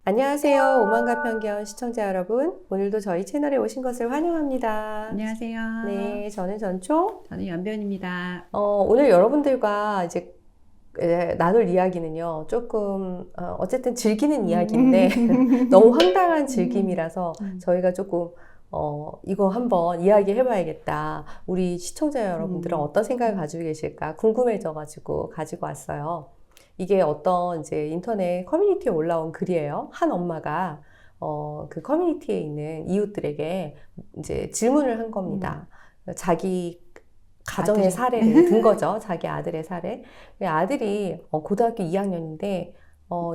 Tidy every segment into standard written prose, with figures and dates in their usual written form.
안녕하세요. 오만과 편견 시청자 여러분. 오늘도 저희 채널에 오신 것을 환영합니다. 안녕하세요. 네, 저는 전초. 저는 연변입니다. 오늘 여러분들과 이제 나눌 이야기는요, 조금, 어쨌든 즐기는 이야기인데, 너무 황당한 즐김이라서 저희가 조금, 이거 한번 이야기 해봐야겠다. 우리 시청자 여러분들은 어떤 생각을 가지고 계실까 궁금해져가지고 가지고 왔어요. 이게 어떤 이제 인터넷 커뮤니티에 올라온 글이에요. 한 엄마가 그 커뮤니티에 있는 이웃들에게 이제 질문을 한 겁니다. 자기 가정의 사례를 든 거죠. 자기 아들의 사례. 아들이 고등학교 2학년인데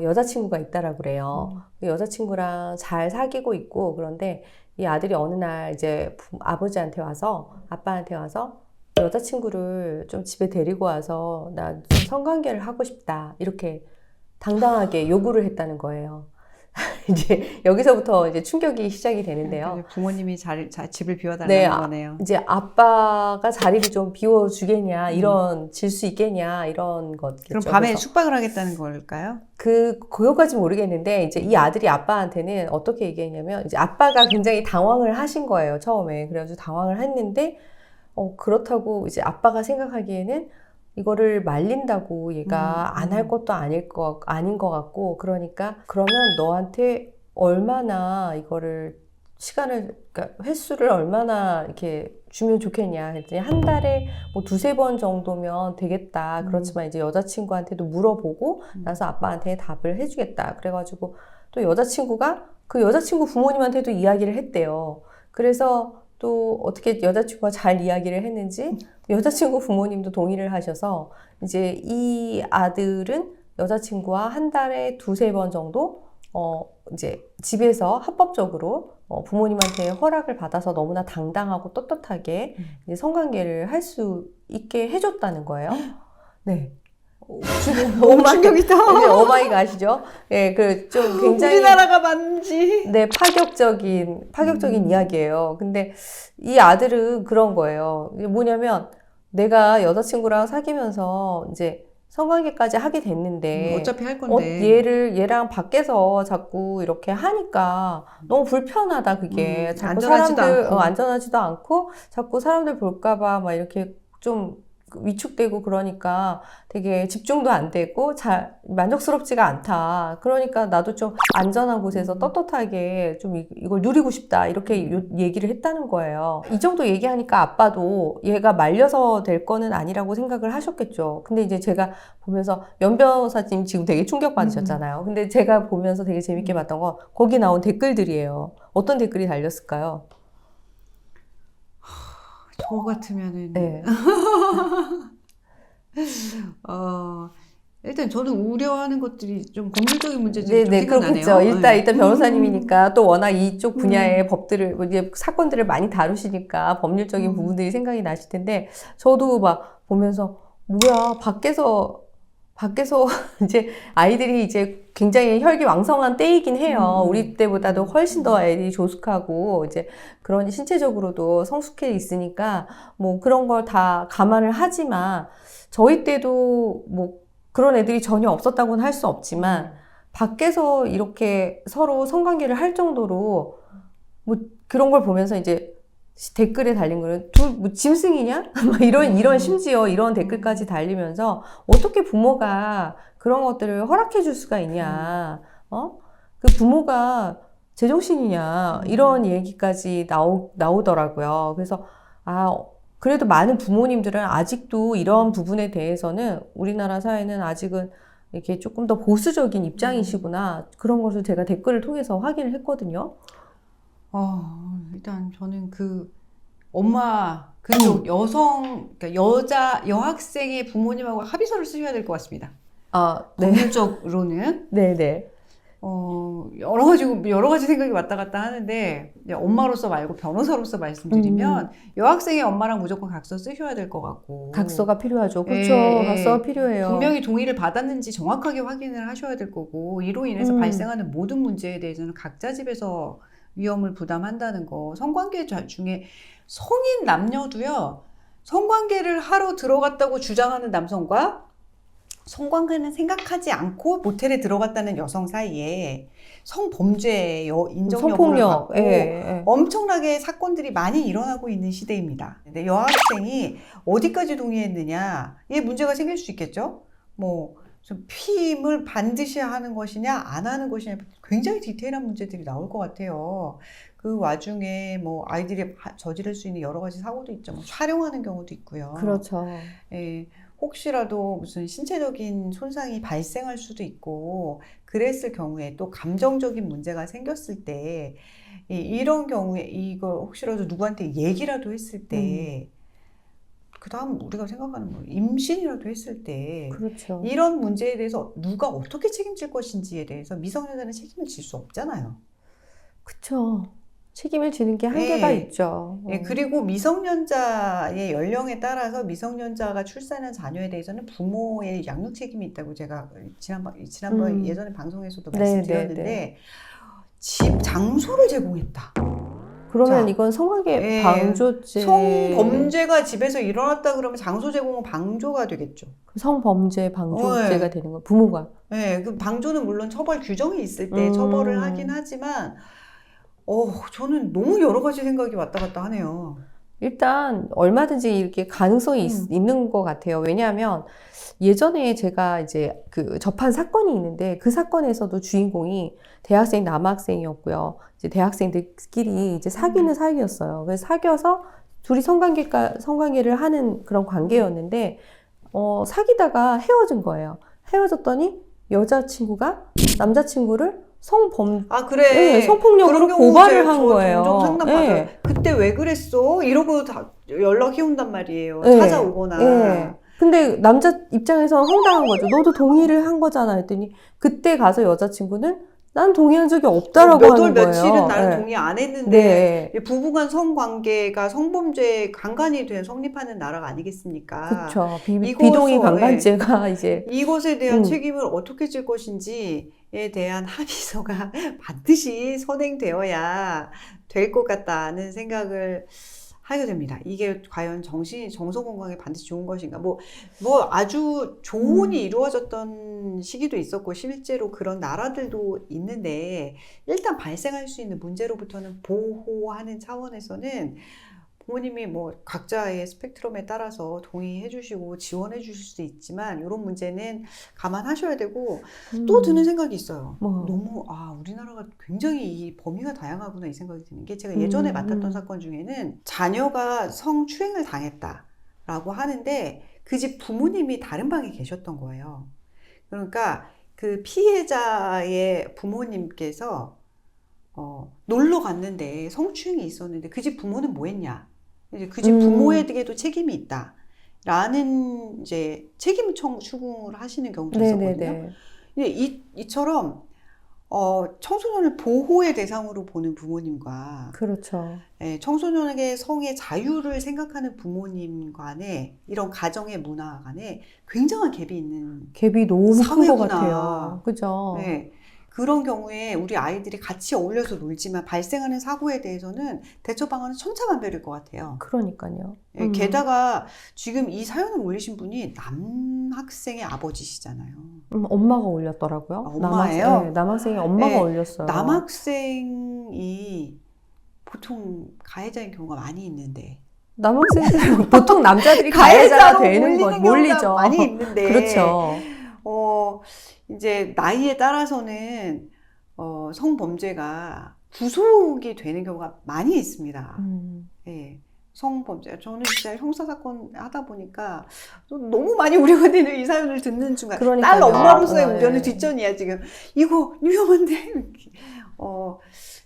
여자친구가 있다라고 그래요. 여자친구랑 잘 사귀고 있고, 그런데 이 아들이 어느 날 이제 아버지한테 와서, 아빠한테 와서 여자친구를 좀 집에 데리고 와서 나 좀 성관계를 하고 싶다, 이렇게 당당하게 요구를 했다는 거예요. 이제 여기서부터 이제 충격이 시작이 되는데요. 부모님이 집을 비워달라는 거네요. 이제 아빠가 자리를 좀 비워주겠냐, 이런 질 수 있겠냐, 이런 것겠죠. 그럼 밤에 숙박을 하겠다는 걸까요? 그거까지 모르겠는데, 이제 이 아들이 아빠한테는 어떻게 얘기했냐면, 이제 아빠가 굉장히 당황을 하신 거예요, 처음에. 그래가지고 당황을 했는데, 그렇다고 이제 아빠가 생각하기에는 이거를 말린다고 얘가 안 할 것도 아닌 것 같고, 그러니까 그러면 너한테 얼마나 이거를 그러니까 횟수를 얼마나 이렇게 주면 좋겠냐 했더니, 한 달에 뭐 2-3번 정도면 되겠다. 그렇지만 이제 여자친구한테도 물어보고 나서 아빠한테 답을 해주겠다. 그래가지고 또 여자친구가 그 여자친구 부모님한테도 이야기를 했대요. 그래서 또 어떻게 여자친구가 잘 이야기를 했는지 여자친구 부모님도 동의를 하셔서 이제 이 아들은 여자친구와 한 달에 2-3번 정도 이제 집에서 합법적으로 부모님한테 허락을 받아서 너무나 당당하고 떳떳하게 이제 성관계를 할 수 있게 해줬다는 거예요. 네. 너무 충격이다. 이제 오마이갓 아시죠? 예, 좀 굉장히 우리나라가 맞는지. 네, 파격적인 이야기예요. 근데 이 아들은 그런 거예요. 이게 뭐냐면, 내가 여자친구랑 사귀면서 이제 성관계까지 하게 됐는데, 어차피 할 건데. 얘랑 밖에서 자꾸 이렇게 하니까 너무 불편하다, 그게. 자꾸 안전하지도 않고. 안전하지도 않고, 자꾸 사람들 볼까봐 막 이렇게 좀 위축되고, 그러니까 되게 집중도 안 되고 잘 만족스럽지가 않다. 그러니까 나도 좀 안전한 곳에서 떳떳하게 좀 이걸 누리고 싶다, 이렇게 얘기를 했다는 거예요. 이 정도 얘기하니까 아빠도 얘가 말려서 될 거는 아니라고 생각을 하셨겠죠. 근데 이제 제가 보면서, 연 변호사님 지금 되게 충격 받으셨잖아요. 근데 제가 보면서 되게 재밌게 봤던 건 거기 나온 댓글들이에요. 어떤 댓글이 달렸을까요? 저 같으면은. 네. 일단 저는 우려하는 것들이 좀 법률적인 문제들이 좀 생각나네요. 그렇겠죠. 일단 변호사님이니까 또 워낙 이쪽 분야의 법들을, 이제 사건들을 많이 다루시니까 법률적인 부분들이 생각이 나실 텐데, 저도 막 보면서, 뭐야, 밖에서 이제 아이들이 이제 굉장히 혈기왕성한 때이긴 해요. 우리 때보다도 훨씬 더 애들이 조숙하고, 이제 그런 신체적으로도 성숙해 있으니까, 뭐 그런 걸 다 감안을 하지만, 저희 때도 뭐 그런 애들이 전혀 없었다고는 할 수 없지만, 밖에서 이렇게 서로 성관계를 할 정도로 뭐 그런 걸 보면서 이제 댓글에 달린 거는 뭐 짐승이냐? 이런 심지어 이런 댓글까지 달리면서, 어떻게 부모가 그런 것들을 허락해 줄 수가 있냐? 그 부모가 제정신이냐? 이런 얘기까지 나오더라고요. 그래서 그래도 많은 부모님들은 아직도 이런 부분에 대해서는, 우리나라 사회는 아직은 이렇게 조금 더 보수적인 입장이시구나, 그런 것을 제가 댓글을 통해서 확인을 했거든요. 일단 저는 엄마, 그쪽 그러니까 여학생의 부모님하고 합의서를 쓰셔야 될 것 같습니다. 네. 법률적으로는. 네네. 여러 가지 생각이 왔다 갔다 하는데, 엄마로서 말고 변호사로서 말씀드리면, 여학생의 엄마랑 무조건 각서 쓰셔야 될 것 같고. 각서가 필요하죠. 그렇죠. 각서가 필요해요. 분명히 동의를 받았는지 정확하게 확인을 하셔야 될 거고, 이로 인해서 발생하는 모든 문제에 대해서는 각자 집에서 위험을 부담한다는 거. 성관계 중에 성인 남녀도요, 성관계를 하러 들어갔다고 주장하는 남성과 성관계는 생각하지 않고 모텔에 들어갔다는 여성 사이에 성범죄 인정 여부를 성폭력, 갖고 예. 엄청나게 사건들이 많이 일어나고 있는 시대입니다. 근데 여학생이 어디까지 동의했느냐, 이게 문제가 생길 수 있겠죠. 뭐 피임을 반드시 하는 것이냐 안 하는 것이냐, 굉장히 디테일한 문제들이 나올 것 같아요. 그 와중에 뭐 아이들이 저지를 수 있는 여러 가지 사고도 있죠. 뭐 촬영하는 경우도 있고요. 그렇죠. 예, 혹시라도 무슨 신체적인 손상이 발생할 수도 있고, 그랬을 경우에 또 감정적인 문제가 생겼을 때, 이런 경우에 이걸 혹시라도 누구한테 얘기라도 했을 때, 그 다음 우리가 생각하는 뭐 임신이라도 했을 때, 그렇죠. 이런 문제에 대해서 누가 어떻게 책임질 것인지에 대해서 미성년자는 책임을 질 수 없잖아요. 그쵸. 책임을 지는 게 한계가 예. 있죠. 예, 그리고 미성년자의 연령에 따라서 미성년자가 출산한 자녀에 대해서는 부모의 양육 책임이 있다고 제가 지난번 예전에 방송에서도 네, 말씀드렸는데, 네. 집 장소를 제공했다. 그러면 자, 이건 성관계 예, 방조죄. 성범죄가 집에서 일어났다 그러면 장소 제공은 방조가 되겠죠. 성범죄 방조죄가 되는 거예요. 부모가. 네, 그 방조는 물론 처벌 규정이 있을 때 처벌을 하긴 하지만, 저는 너무 여러 가지 생각이 왔다 갔다 하네요. 일단 얼마든지 이렇게 가능성이 있는 것 같아요. 왜냐하면 예전에 제가 이제 그 접한 사건이 있는데, 그 사건에서도 주인공이 대학생 남학생이었고요. 이제 대학생들끼리 이제 사귀는 사이였어요. 그래서 사귀어서 둘이 성관계를 하는 그런 관계였는데, 사귀다가 헤어진 거예요. 헤어졌더니 여자친구가 남자친구를 그래. 네, 성폭력으로 그런 경우 고발을 한 거예요. 종종 상담받아요. 네. 그때 왜 그랬어? 이러고 다 연락이 온단 말이에요. 네. 찾아오거나. 네. 근데 남자 입장에서는 황당한 거죠. 너도 동의를 한 거잖아 했더니, 그때 가서 여자친구는 난 동의한 적이 없다라고 몇 하는 월 거예요. 며칠은 나는 네. 동의 안 했는데, 네. 부부간 성관계가 성범죄 간간이 성립하는 나라가 아니겠습니까? 그렇죠. 비동의 강간죄가 이제 이것에 대한 책임을 어떻게 질 것인지에 대한 합의서가 반드시 선행되어야 될 것 같다는 생각을 하게 됩니다. 이게 과연 정서 건강에 반드시 좋은 것인가? 뭐 아주 조언이 이루어졌던 시기도 있었고, 실제로 그런 나라들도 있는데, 일단 발생할 수 있는 문제로부터는 보호하는 차원에서는 부모님이 뭐 각자의 스펙트럼에 따라서 동의해 주시고 지원해 주실 수도 있지만, 이런 문제는 감안하셔야 되고, 또 드는 생각이 있어요. 너무 우리나라가 굉장히 이 범위가 다양하구나, 이 생각이 드는 게, 제가 예전에 맡았던 사건 중에는 자녀가 성추행을 당했다라고 하는데 그 집 부모님이 다른 방에 계셨던 거예요. 그러니까 그 피해자의 부모님께서 놀러 갔는데 성추행이 있었는데, 그 집 부모는 뭐 했냐? 이제 그 집 부모에게도 책임이 있다. 라는 이제 책임 추궁을 하시는 경우도 있었거든요. 이처럼 청소년을 보호의 대상으로 보는 부모님과, 그렇죠. 청소년에게 성의 자유를 생각하는 부모님 간에, 이런 가정의 문화 간에 굉장한 갭이 너무 큰 사회구나. 것 같아요. 그죠? 네. 그런 경우에 우리 아이들이 같이 어울려서 놀지만 발생하는 사고에 대해서는 대처 방안은 천차만별일 것 같아요. 그러니까요. 게다가 지금 이 사연을 올리신 분이 남학생의 아버지시잖아요. 엄마가 올렸더라고요. 엄마예요? 남학생이 엄마가 올렸어요. 남학생이 보통 가해자인 경우가 많이 있는데, 남학생들은 보통 남자들이 가해자가 되는 거 몰리죠. 많이 있는데, 그렇죠. 이제 나이에 따라서는 성범죄가 구속이 되는 경우가 많이 있습니다. 예, 성범죄. 저는 진짜 형사사건 하다 보니까 너무 많이 우려가 되는 이 사연을 듣는 순간, 딸 엄마로서의 우려는 뒷전이야 지금. 이거 위험한데.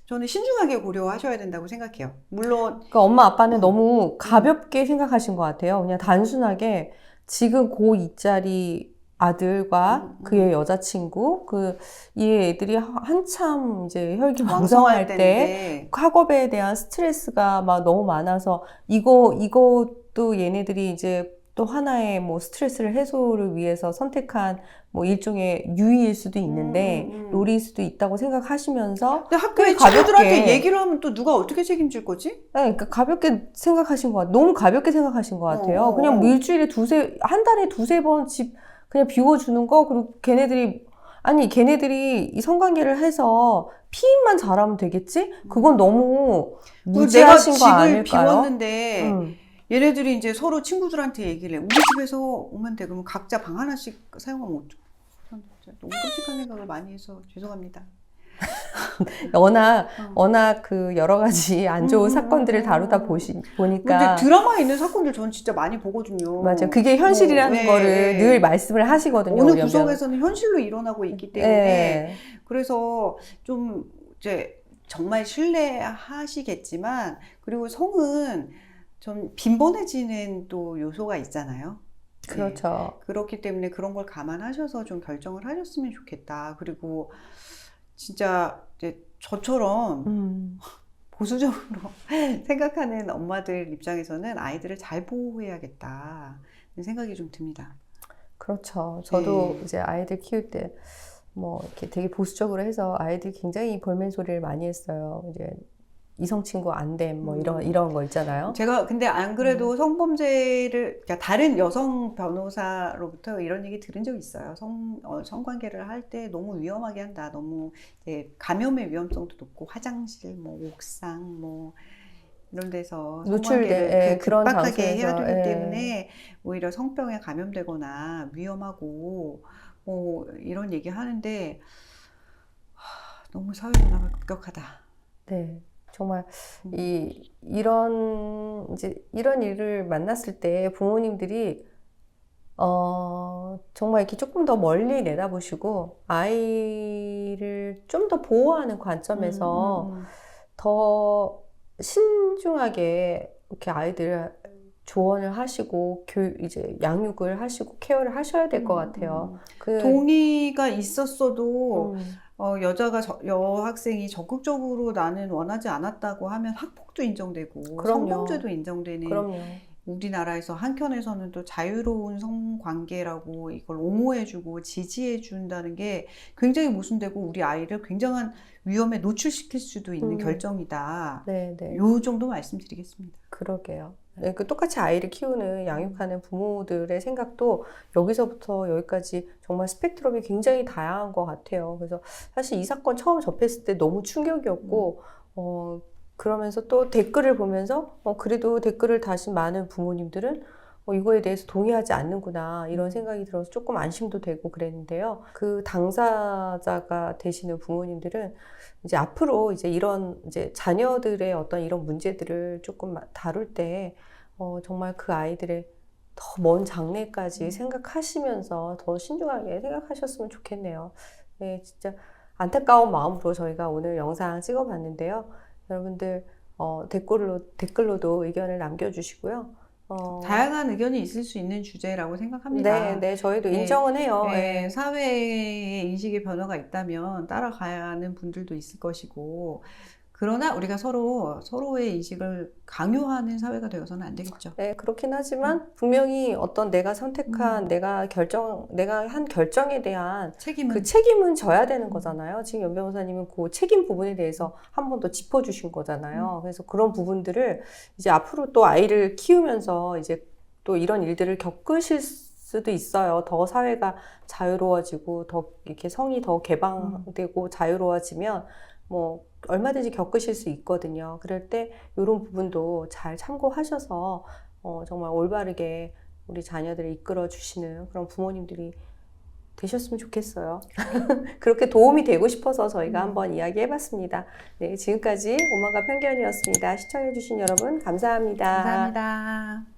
저는 신중하게 고려하셔야 된다고 생각해요. 물론 그러니까 엄마 아빠는 너무 가볍게 생각하신 것 같아요. 그냥 단순하게 지금 고2짜리 아들과 그의 여자친구, 이 애들이 한참 이제 혈기왕성할 때 학업에 대한 스트레스가 막 너무 많아서, 이것도 얘네들이 이제 또 하나의 뭐 스트레스를 해소를 위해서 선택한 뭐 일종의 유의일 수도 있는데, 놀이일 수도 있다고 생각하시면서. 근데 학교에 친구들한테 얘기를 하면 또 누가 어떻게 책임질 거지? 네, 그러니까 가볍게 생각하신 것 같아요. 너무 가볍게 생각하신 것 같아요. 그냥 뭐 일주일에 한 달에 두세 번 그냥 비워주는 거, 그리고 걔네들이 이 성관계를 해서 피임만 잘하면 되겠지? 그건 너무 무지하신 거 집을 아닐까요? 비웠는데 얘네들이 이제 서로 친구들한테 얘기를 해. 우리 집에서 오면 돼. 그러면 각자 방 하나씩 사용하면 어쩌. 너무 끔찍한 생각을 많이 해서 죄송합니다. 워낙 그 여러 가지 안 좋은 사건들을 다루다 보니까. 근데 드라마에 있는 사건들 저는 진짜 많이 보거든요. 맞아요. 그게 현실이라는 거를 늘 말씀을 하시거든요. 어느 우리 구석에서는 현실로 일어나고 있기 때문에 그래서 좀 이제 정말 신뢰하시겠지만 그리고 성은 좀 빈번해지는 또 요소가 있잖아요. 그렇죠. 그렇기 때문에 그런 걸 감안하셔서 좀 결정을 하셨으면 좋겠다. 그리고 진짜 이제 저처럼 보수적으로 생각하는 엄마들 입장에서는 아이들을 잘 보호해야겠다 생각이 좀 듭니다. 그렇죠. 저도 이제 아이들 키울 때 뭐 이렇게 되게 보수적으로 해서 아이들이 굉장히 볼멘 소리를 많이 했어요. 이제 이성 친구 안 됨, 뭐 이런 거 있잖아요. 제가 근데 안 그래도 성범죄를, 그러니까 다른 여성 변호사로부터 이런 얘기 들은 적이 있어요. 성관계를 할 때 너무 위험하게 한다. 너무 이제 감염의 위험성도 높고 화장실, 뭐 옥상, 뭐 이런 데서 성관계를 그런 급박하게 해야 장소에서, 되기 때문에 오히려 성병에 감염되거나 위험하고 뭐 이런 얘기 하는데 너무 사회 문화가 급격하다. 네. 정말 이런 일을 만났을 때 부모님들이 정말 이렇게 조금 더 멀리 내다보시고 아이를 좀 더 보호하는 관점에서 더 신중하게 이렇게 아이들을 조언을 하시고 이제 양육을 하시고 케어를 하셔야 될 것 같아요. 동의가 있었어도 여학생이 적극적으로 나는 원하지 않았다고 하면 학폭도 인정되고 그럼요. 성범죄도 인정되는 그럼요. 우리나라에서 한켠에서는 또 자유로운 성관계라고 이걸 옹호해주고 지지해준다는 게 굉장히 모순되고 우리 아이를 굉장한 위험에 노출시킬 수도 있는 결정이다. 네. 요 정도 말씀드리겠습니다. 그러게요. 그 똑같이 아이를 키우는 양육하는 부모들의 생각도 여기서부터 여기까지 정말 스펙트럼이 굉장히 다양한 것 같아요. 그래서 사실 이 사건 처음 접했을 때 너무 충격이었고 그러면서 또 댓글을 보면서 그래도 댓글을 다신 많은 부모님들은 이거에 대해서 동의하지 않는구나 이런 생각이 들어서 조금 안심도 되고 그랬는데요. 그 당사자가 되시는 부모님들은 이제 앞으로 이제 이런 이제 자녀들의 어떤 이런 문제들을 조금 다룰 때 정말 그 아이들의 더 먼 장래까지 생각하시면서 더 신중하게 생각하셨으면 좋겠네요. 네, 진짜 안타까운 마음으로 저희가 오늘 영상 찍어봤는데요. 여러분들 댓글로도 의견을 남겨주시고요. 다양한 의견이 있을 수 있는 주제라고 생각합니다. 네, 저희도 인정은 해요. 네, 사회의 인식의 변화가 있다면 따라가는 분들도 있을 것이고, 그러나 우리가 서로의 인식을 강요하는 사회가 되어서는 안 되겠죠. 네, 그렇긴 하지만 분명히 어떤 내가 선택한 내가 한 결정에 대한 그 책임은 져야 되는 거잖아요. 지금 연 변호사님은 그 책임 부분에 대해서 한 번 더 짚어주신 거잖아요. 그래서 그런 부분들을 이제 앞으로 또 아이를 키우면서 이제 또 이런 일들을 겪으실 수도 있어요. 더 사회가 자유로워지고 더 이렇게 성이 더 개방되고 자유로워지면 뭐 얼마든지 겪으실 수 있거든요. 그럴 때 이런 부분도 잘 참고하셔서 정말 올바르게 우리 자녀들을 이끌어 주시는 그런 부모님들이 되셨으면 좋겠어요. 그렇게 도움이 되고 싶어서 저희가 한번 이야기해봤습니다. 네, 지금까지 오만과 편견이었습니다. 시청해주신 여러분 감사합니다. 감사합니다.